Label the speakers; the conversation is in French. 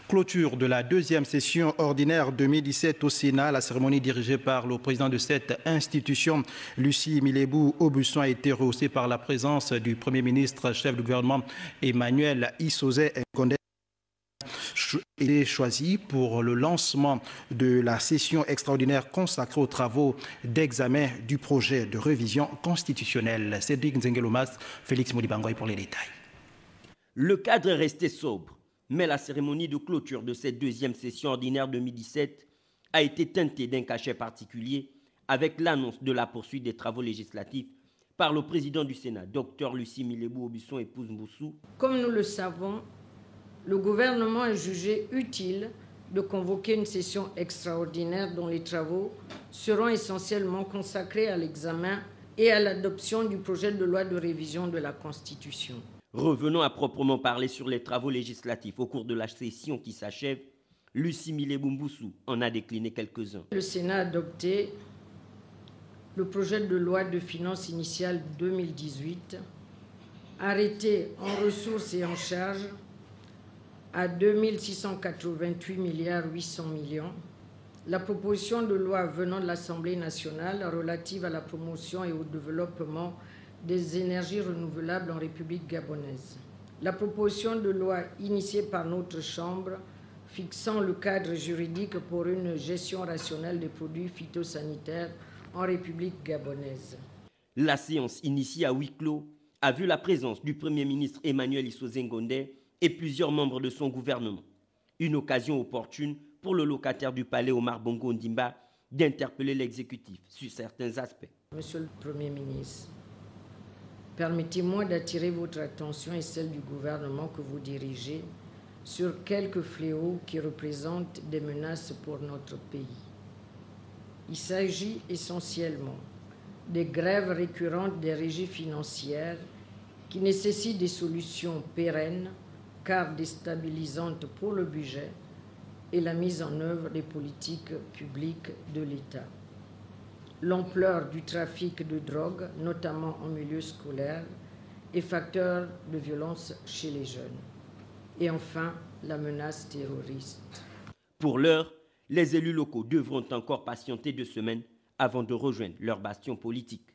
Speaker 1: Clôture de la deuxième session ordinaire 2017 au Sénat. La cérémonie dirigée par le président de cette institution, Lucie Milébou Aubusson, a été rehaussée par la présence du Premier ministre, chef du gouvernement Emmanuel Issoze Ngonde, est choisi pour le lancement de la session extraordinaire consacrée aux travaux d'examen du projet de révision constitutionnelle. Cédric Nzengelomas, Félix Modibangoy pour les détails.
Speaker 2: Le cadre est resté sobre, mais la cérémonie de clôture de cette deuxième session ordinaire 2017 a été teintée d'un cachet particulier avec l'annonce de la poursuite des travaux législatifs par le président du Sénat, Dr Lucie Milébou Aubusson, épouse Mboussou.
Speaker 3: Comme nous le savons, le gouvernement a jugé utile de convoquer une session extraordinaire dont les travaux seront essentiellement consacrés à l'examen et à l'adoption du projet de loi de révision de la Constitution.
Speaker 2: Revenons à proprement parler sur les travaux législatifs. Au cours de la session qui s'achève, Lucie Milébou Mboussou en a décliné quelques-uns.
Speaker 3: Le Sénat a adopté le projet de loi de finances initiale 2018, arrêté en ressources et en charges à 2688 milliards 800 millions, la proposition de loi venant de l'Assemblée nationale relative à la promotion et au développement des énergies renouvelables en République gabonaise. La proposition de loi initiée par notre Chambre fixant le cadre juridique pour une gestion rationnelle des produits phytosanitaires en République gabonaise.
Speaker 2: La séance initiée à huis clos a vu la présence du Premier ministre Emmanuel Issoze Ngonde et plusieurs membres de son gouvernement. Une occasion opportune pour le locataire du palais Omar Bongo Ondimba d'interpeller l'exécutif sur certains aspects.
Speaker 3: Monsieur le Premier ministre, permettez-moi d'attirer votre attention et celle du gouvernement que vous dirigez sur quelques fléaux qui représentent des menaces pour notre pays. Il s'agit essentiellement des grèves récurrentes des régies financières qui nécessitent des solutions pérennes car déstabilisantes pour le budget et la mise en œuvre des politiques publiques de l'État. L'ampleur du trafic de drogue, notamment en milieu scolaire, est facteur de violence chez les jeunes. Et enfin, la menace terroriste.
Speaker 2: Pour l'heure, les élus locaux devront encore patienter 2 semaines avant de rejoindre leur bastion politique.